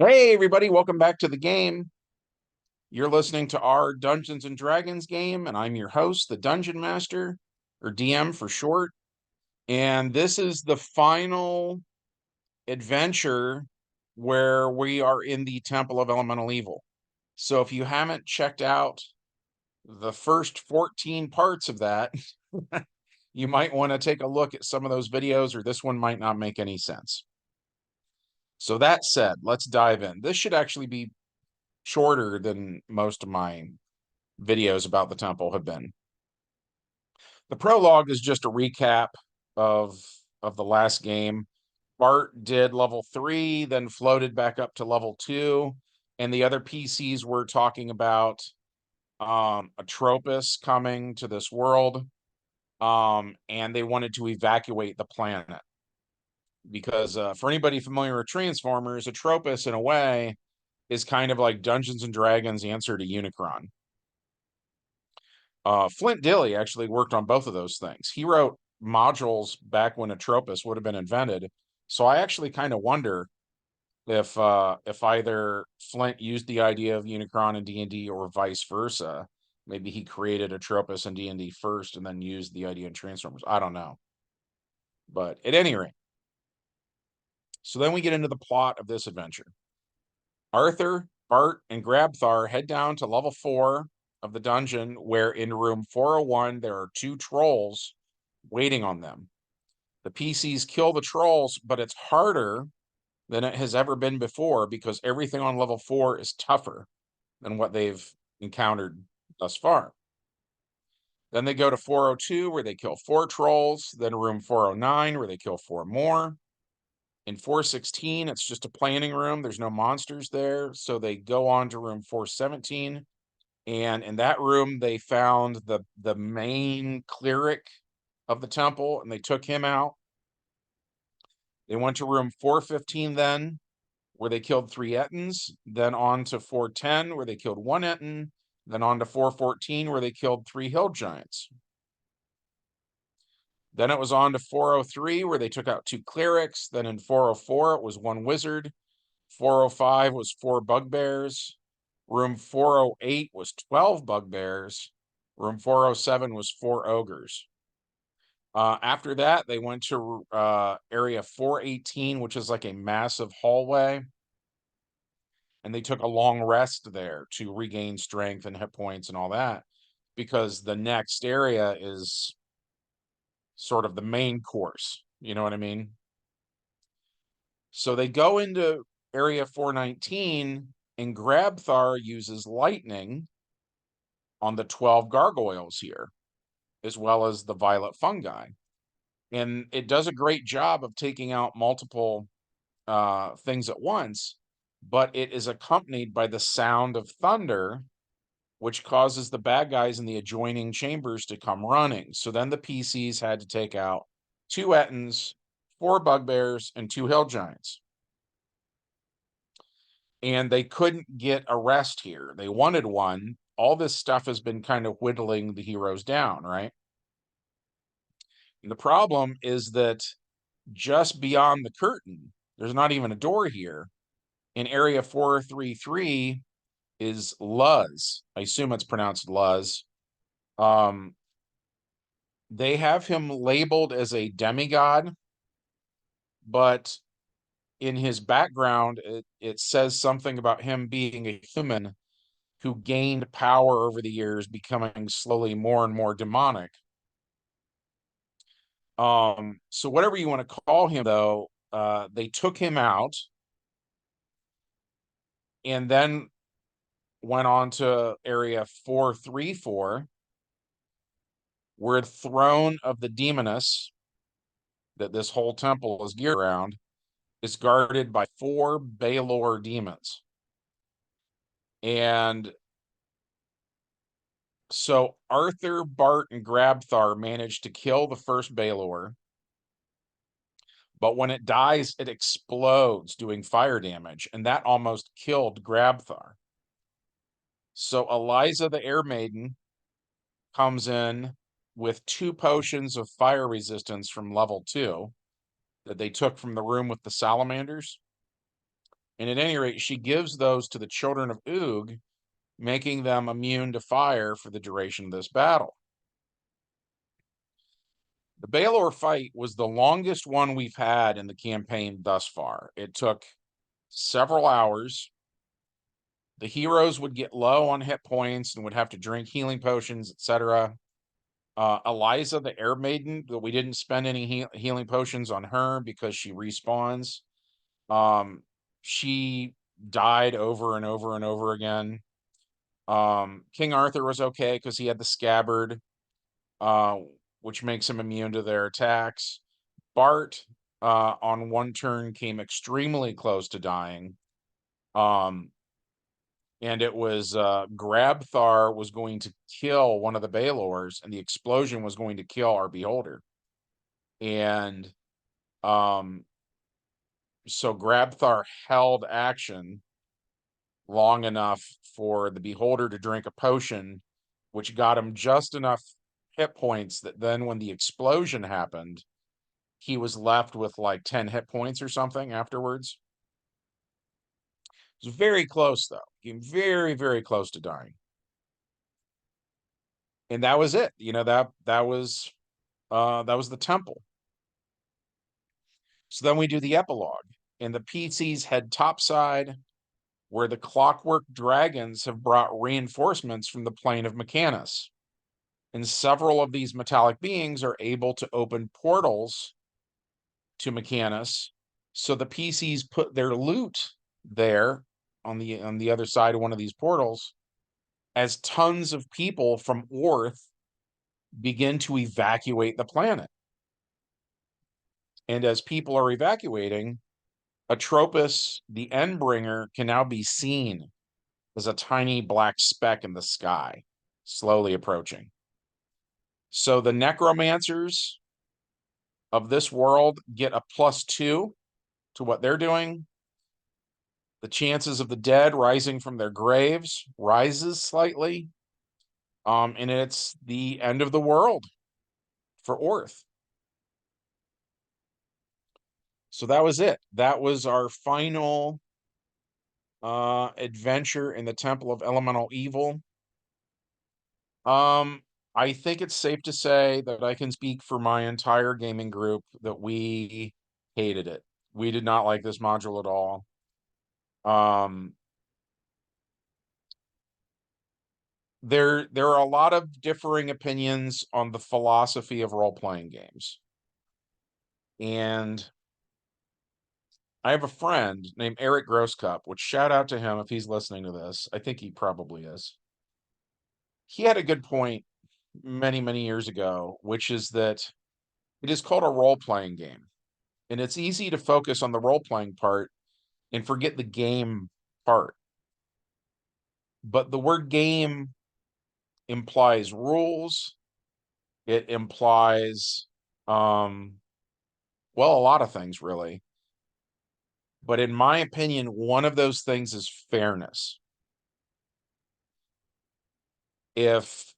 Hey, everybody, welcome back to the game. You're listening to our Dungeons and Dragons game, and I'm your host, the Dungeon Master, or DM for short. And this is the final adventure where we are in the Temple of Elemental Evil. So if you haven't checked out the first 14 parts of that, you might want to take a look at some of those videos, or this one might not make any sense. So that said, let's dive in. This should actually be shorter than most of my videos about the temple have been. The prologue is just a recap of the last game. Bart did level 3, then floated back up to level 2, and the other PCs were talking about Atropos coming to this world, and they wanted to evacuate the planet because for anybody familiar with Transformers, Atropos in a way is kind of like Dungeons and Dragons' answer to Unicron. Flint Dille actually worked on both of those things. He wrote modules back when Atropos would have been invented. So I actually kind of wonder if either Flint used the idea of Unicron in D&D or vice versa. Maybe he created Atropos in D&D first and then used the idea in Transformers. I don't know. But at any rate, so then we get into the plot of this adventure. Arthur, Bart, and Grabthar head down to level 4 of the dungeon, where in room 401 there are 2 trolls waiting on them. The PCs kill the trolls, but it's harder than it has ever been before because everything on level 4 is tougher than what they've encountered thus far. Then they go to 402 where they kill 4 trolls, then room 409 where they kill 4 more. In 416, it's just a planning room. There's no monsters there. So they go on to room 417. And in that room, they found the main cleric of the temple, and they took him out. They went to room 415 then, where they killed 3 Ettins. Then on to 410, where they killed 1 Ettin. Then on to 414, where they killed 3 hill giants. Then it was on to 403, where they took out 2 clerics. Then in 404, it was 1 wizard. 405 was 4 bugbears. Room 408 was 12 bugbears. Room 407 was 4 ogres. After that, they went to area 418, which is like a massive hallway. And they took a long rest there to regain strength and hit points and all that, because the next area is sort of the main course. You know what I mean? So they go into area 419, and Grabthar uses lightning on the 12 gargoyles here, as well as the violet fungi. And it does a great job of taking out multiple things at once, but it is accompanied by the sound of thunder, which causes the bad guys in the adjoining chambers to come running. So then the PCs had to take out 2 Ettins, 4 bugbears, and 2 hill giants. And they couldn't get a rest here. They wanted one. All this stuff has been kind of whittling the heroes down, right? And the problem is that just beyond the curtain, there's not even a door here. In area 433 is Luz. I assume it's pronounced Luz. They have him labeled as a demigod, but in his background, it says something about him being a human who gained power over the years, becoming slowly more and more demonic. So whatever you want to call him, though, they took him out and then went on to area 434, where the throne of the demoness that this whole temple is geared around is guarded by 4 Balor demons. And so Arthur, Bart, and Grabthar managed to kill the first Balor, but when it dies, it explodes, doing fire damage, and that almost killed Grabthar. So Eliza the Air Maiden comes in with 2 potions of fire resistance from level 2 that they took from the room with the salamanders. And at any rate, she gives those to the children of Oog, making them immune to fire for the duration of this battle. The Baelor fight was the longest one we've had in the campaign thus far. It took several hours. The heroes would get low on hit points and would have to drink healing potions, etc. Eliza, the Air Maiden, that we didn't spend any healing potions on her because she respawns. She died over and over and over again. King Arthur was okay because he had the scabbard, which makes him immune to their attacks. Bart, on one turn, came extremely close to dying. And it was Grabthar was going to kill one of the Baelors, and the explosion was going to kill our Beholder. And so Grabthar held action long enough for the Beholder to drink a potion, which got him just enough hit points that then when the explosion happened, he was left with like 10 hit points or something afterwards. It was very close, though. Came very, very close to dying. And that was it. That was the temple. So then we do the epilogue, and the PCs head topside, where the clockwork dragons have brought reinforcements from the plane of Mechanus. And several of these metallic beings are able to open portals to Mechanus. So the PCs put their loot there on the other side of one of these portals, as tons of people from Orth begin to evacuate the planet. And as people are evacuating, Atropos, the Endbringer, can now be seen as a tiny black speck in the sky, slowly approaching. So the necromancers of this world get a +2 to what they're doing. The chances of the dead rising from their graves rises slightly. And it's the end of the world for Orth. So that was it. That was our final adventure in the Temple of Elemental Evil. I think it's safe to say that I can speak for my entire gaming group that we hated it. We did not like this module at all. There are a lot of differing opinions on the philosophy of role-playing games. And I have a friend named Eric Grosscup, which shout out to him if he's listening to this. I think he probably is. He had a good point many, many years ago, which is that it is called a role-playing game. And it's easy to focus on the role-playing part and forget the game part. But the word game implies rules. It implies, well, a lot of things, really. But in my opinion, one of those things is fairness. If,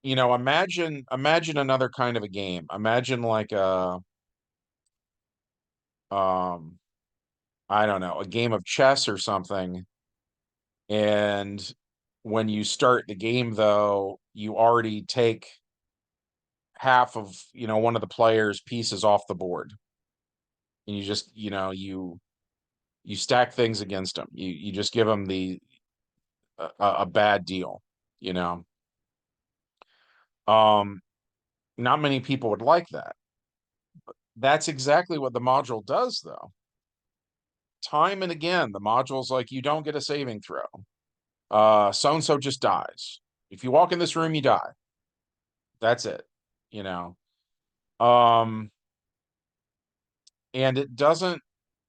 imagine another kind of a game. Imagine like I don't know, a game of chess or something. And when you start the game, though, you already take half of, one of the player's pieces off the board. And you just, you stack things against them. You just give them a bad deal, you know. Not many people would like that. That's exactly what the module does, though. Time and again, the module's like, you don't get a saving throw. So-and-so just dies. If you walk in this room, you die. That's it, you know. And it doesn't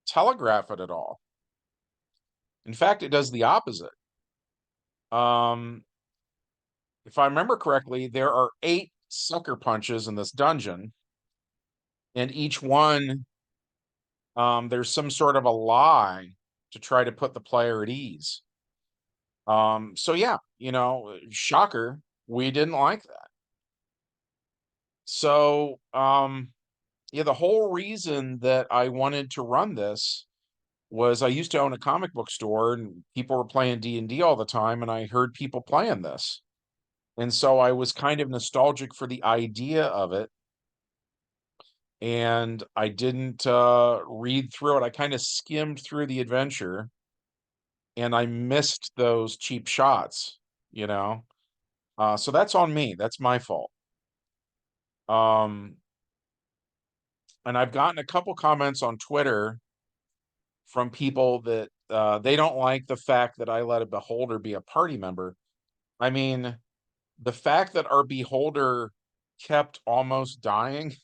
telegraph it at all. In fact, it does the opposite. If I remember correctly, there are 8 sucker punches in this dungeon, and each one, there's some sort of a lie to try to put the player at ease. So yeah, shocker, we didn't like that. So, yeah, the whole reason that I wanted to run this was I used to own a comic book store and people were playing D&D all the time and I heard people playing this. And so I was kind of nostalgic for the idea of it, and I didn't read through it. I kind of skimmed through the adventure and I missed those cheap shots, you know. So that's on me. That's my fault. Um, and I've gotten a couple comments on Twitter from people that they don't like the fact that I let a beholder be a party member. I mean, the fact that our beholder kept almost dying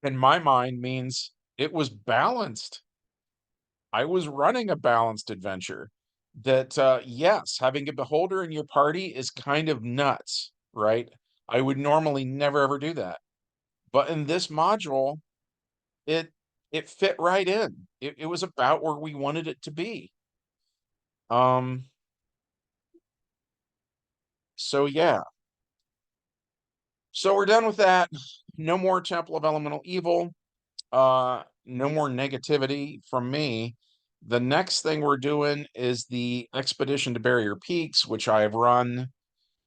in my mind means it was balanced. I was running a balanced adventure. That yes, having a beholder in your party is kind of nuts, right? I would normally never ever do that. But in this module, it it fit right in. It was about where we wanted it to be. Um, so yeah. So we're done with that. No more Temple of Elemental Evil. No more negativity from me. The next thing we're doing is the Expedition to Barrier Peaks, which I have run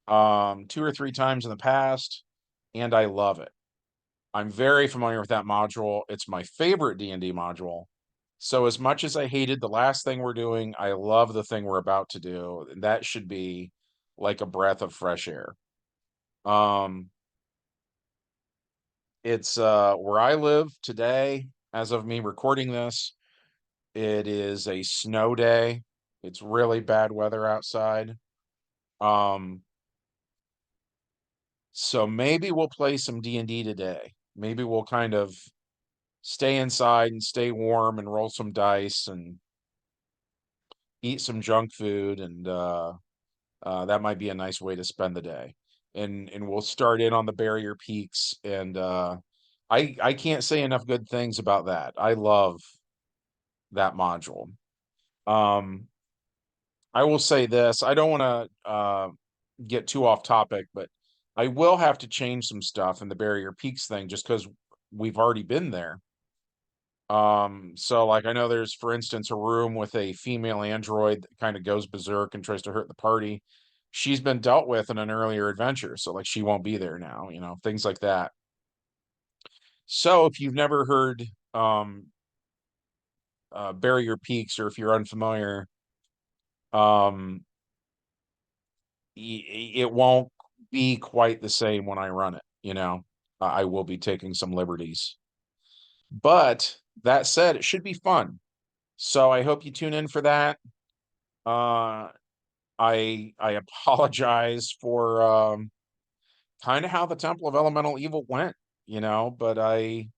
2 or 3 times in the past, and I love it. I'm very familiar with that module. It's my favorite D&D module. So as much as I hated the last thing we're doing, I love the thing we're about to do. And that should be like a breath of fresh air. Um, it's where I live today, as of me recording this. It is a snow day. It's really bad weather outside. Um, so maybe we'll play some D&D today. Maybe we'll kind of stay inside and stay warm and roll some dice and eat some junk food, and that might be a nice way to spend the day. And we'll start in on the Barrier Peaks, and I can't say enough good things about that. I love that module. Um, I will say this, I don't want to get too off topic, but I will have to change some stuff in the Barrier Peaks thing just because we've already been there. So like I know there's, for instance, a room with a female android that kind of goes berserk and tries to hurt the party. She's been dealt with in an earlier adventure, so like she won't be there now, things like that. So if you've never heard Barrier Peaks, or if you're unfamiliar, um it won't be quite the same when I run it. I will be taking some liberties. But that said, it should be fun. So I hope you tune in for that. Uh, I apologize for kind of how the Temple of Elemental Evil went, but I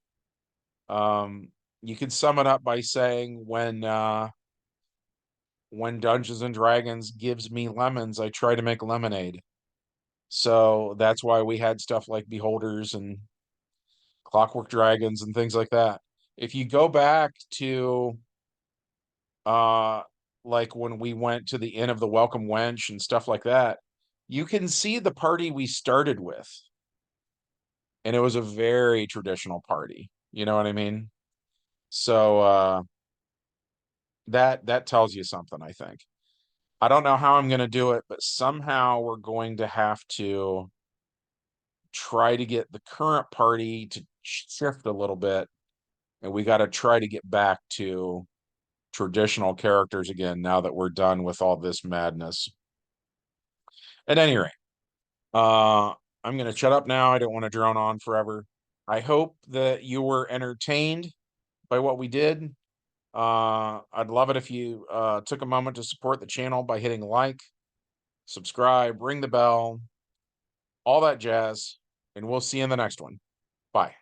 you could sum it up by saying when Dungeons and Dragons gives me lemons, I try to make lemonade. So that's why we had stuff like beholders and clockwork dragons and things like that. If you go back to uh like when we went to the Inn of the Welcome Wench and stuff like that, you can see the party we started with. And it was a very traditional party. You know what I mean? So that tells you something, I think. I don't know how I'm going to do it, but somehow we're going to have to try to get the current party to shift a little bit, and we got to try to get back to traditional characters again now that we're done with all this madness. At any rate, uh, I'm going to shut up now. I don't want to drone on forever. I hope that you were entertained by what we did. I'd love it if you took a moment to support the channel by hitting like, subscribe, ring the bell, all that jazz, and we'll see you in the next one. Bye.